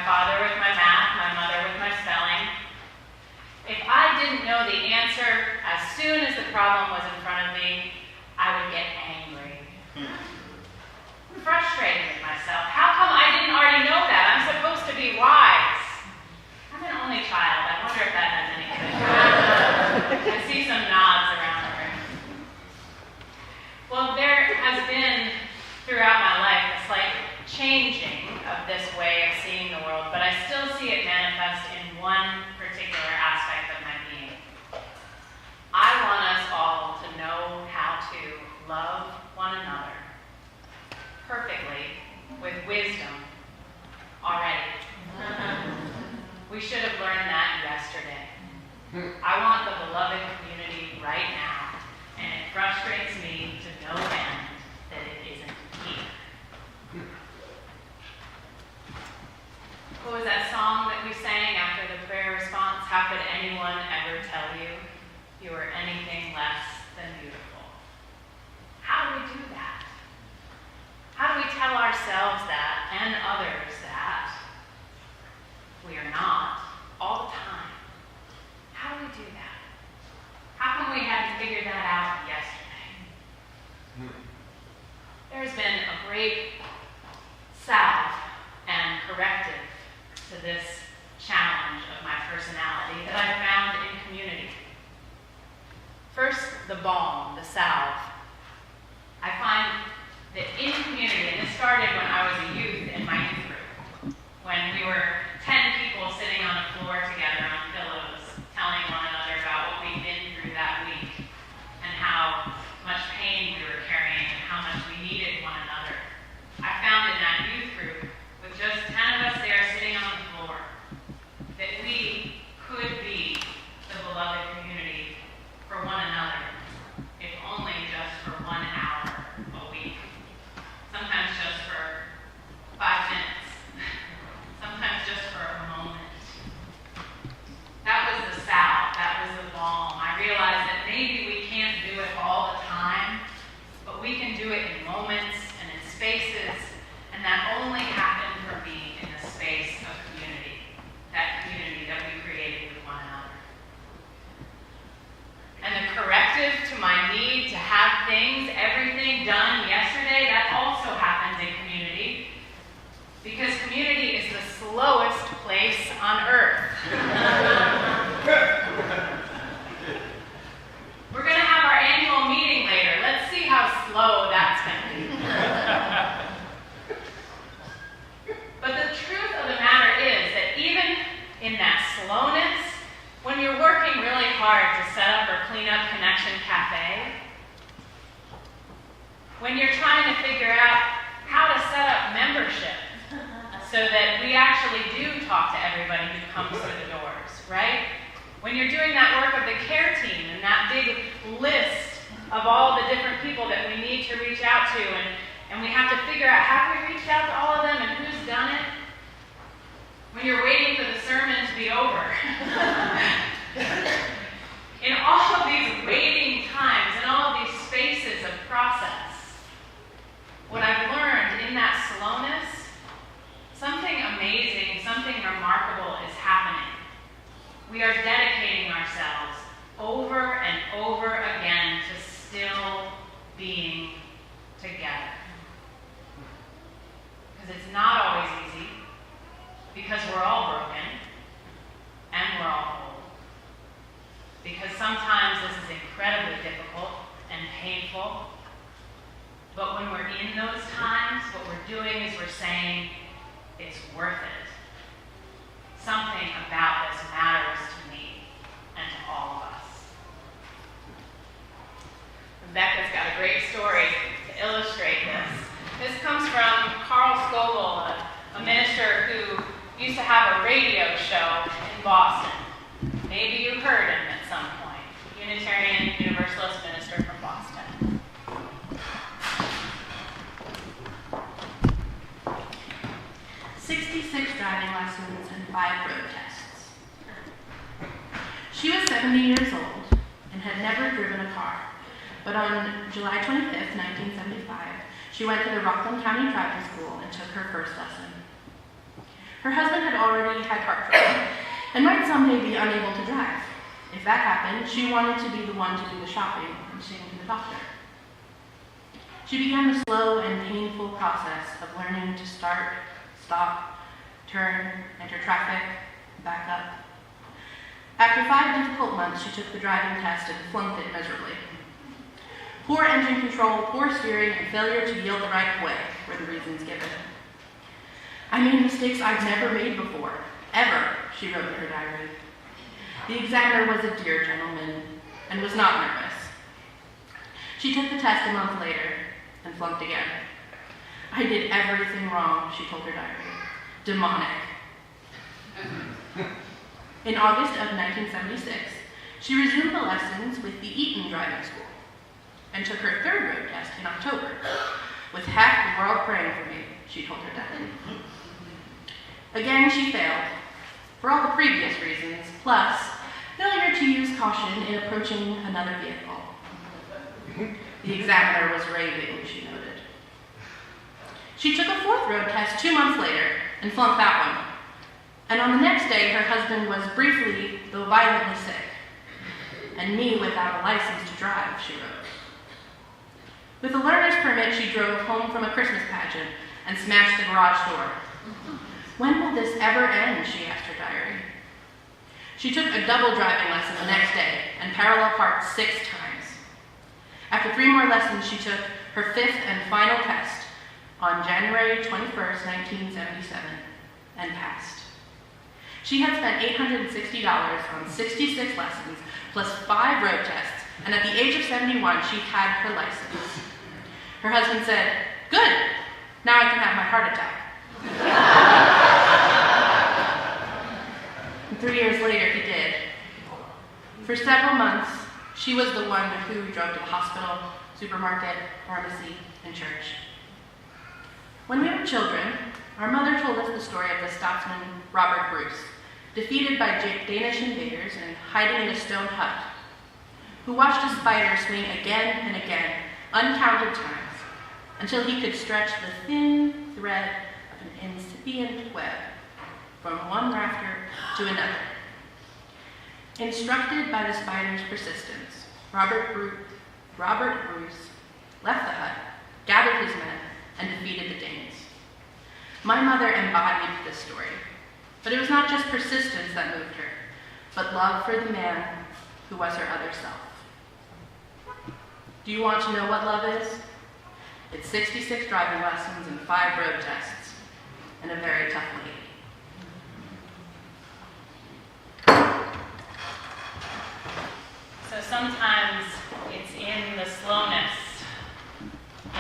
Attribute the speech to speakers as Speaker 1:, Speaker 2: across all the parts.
Speaker 1: father with my math, my mother with my spelling. If I didn't know the answer as soon as the problem was in front of me, I would get angry. Frustrated with myself. How come I didn't already know that? I'm supposed to be wise. I'm an only child. I wonder if that has anything to do with it. I see some nods around the room. Well, there has been, throughout my life, a slight changing of this way of seeing the world, but I still see it manifest in one particular aspect of my being. I want us all to know how to love one another perfectly, with wisdom, already. We should have learned that yesterday. I want the beloved community right now, and it frustrates me to no end that it isn't here. What was that song that we sang after the prayer response? How could anyone ever tell you you were anything less than beautiful? How do we do that? How do we tell ourselves that and others that we are not all the time? How do we do that? How come we hadn't figured that out yesterday? There's been a great salve and corrective to this challenge of my personality that I found in community. First, the balm, the salve. I find that in community, and this started when I was a youth in my youth group, when we were 10 people sitting on the floor together on pillows, telling one another about what we'd been through that week, and how much pain we were carrying, and how much we needed one another. I found in that youth group, with just 10 of us there sitting on the floor, that we could be the beloved community for one another, if only just for 1 hour a week. Sometimes just for 5 minutes. Sometimes just for a moment. That was the salve. That was the balm. I realized that maybe we can't do it all the time, but we can do it in moments and in spaces, and that only happened for me in the space of community. That community that we created with one another. And the corrective to my need to have things, everything done yesterday, that also happens in community. Because community is the slowest place on earth. We're going to have our annual meeting later. Let's see how slow that's going to be. But the truth of the matter is that even in that slowness, when you're working really hard to set up or clean up Connection Cafe, when you're trying to figure out how to set up membership so that we actually do talk to everybody who comes through the doors, right? When you're doing that work of the care team and that big list of all the different people that we need to reach out to, and we have to figure out, have we reached out to all of them and who's done it? When you're waiting for the sermon to be over. In all of these waiting times, in all of these spaces of process, what I've learned in that slowness, something amazing, something remarkable is happening. We are dedicating ourselves over and over again to still being together. Because it's not always easy, because we're all broken, and we're all whole. Because sometimes this is incredibly difficult and painful, but when we're in those times, what we're doing is we're saying, it's worth it. Something about this matters to me and to all of us. Rebecca's got a great story to illustrate this. This comes from Carl Scoble, a minister who used to have a radio show in Boston. Maybe you heard him at some point. Unitarian Universalist minister from Boston.
Speaker 2: 66 driving lessons and 5 road tests. She was 70 years old and had never driven a car, but on July 25th, 1975, she went to the Rockland County Driving School and took her first lesson. Her husband had already had heart trouble and might someday be unable to drive. If that happened, she wanted to be the one to do the shopping and take him to the doctor. She began the slow and painful process of learning to start, stop, turn, enter traffic, back up. After 5 difficult months, she took the driving test and flunked it miserably. Poor engine control, poor steering, and failure to yield the right way were the reasons given. "I made mistakes I've never made before, ever," she wrote in her diary. The examiner was a dear gentleman and was not nervous. She took the test a month later and flunked again. "I did everything wrong," she told her diary. "Demonic." In August of 1976, she resumed the lessons with the Eton Driving School and took her third road test in October. "With half the world praying for me," she told her dad. Again, she failed, for all the previous reasons, plus failure to use caution in approaching another vehicle. The examiner was raving, she noted. She took a fourth road test 2 months later and flunked that one. And on the next day, her husband was briefly, though violently sick, and me without a license to drive, she wrote. With a learner's permit, she drove home from a Christmas pageant and smashed the garage door. "When will this ever end?" she asked her diary. She took a double driving lesson the next day and parallel parked 6 times. After 3 more lessons, she took her 5th and final test on January 21st, 1977, and passed. She had spent $860 on 66 lessons, plus 5 road tests, and at the age of 71, she had her license. Her husband said, "Good, now I can have my heart attack." And 3 years later, he did. For several months, she was the one who drove to the hospital, supermarket, pharmacy, and church. When we were children, our mother told us the story of the Scotsman Robert Bruce, defeated by Danish invaders and hiding in a stone hut, who watched a spider swing again and again, uncounted times, until he could stretch the thin thread of an incipient web from one rafter to another. Instructed by the spider's persistence, Robert Bruce left the hut, gathered his men, and defeated the Danes. My mother embodied this story, but it was not just persistence that moved her, but love for the man who was her other self. Do you want to know what love is? It's 66 driving lessons and 5 road tests, and a very tough lady.
Speaker 1: So sometimes it's in the slowness,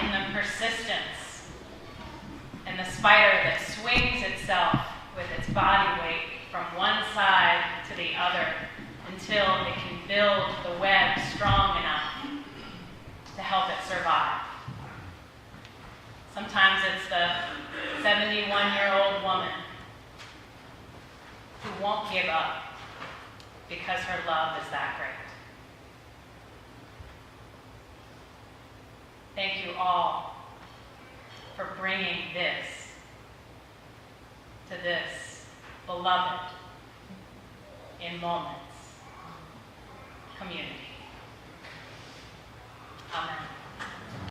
Speaker 1: in the persistence, in the spider that swings itself with its body weight from one side to the other until it can build the web strong enough to help it survive. Sometimes it's the 71-year-old woman who won't give up because her love is that great. Thank you all for bringing this to this beloved in moments community. Amen.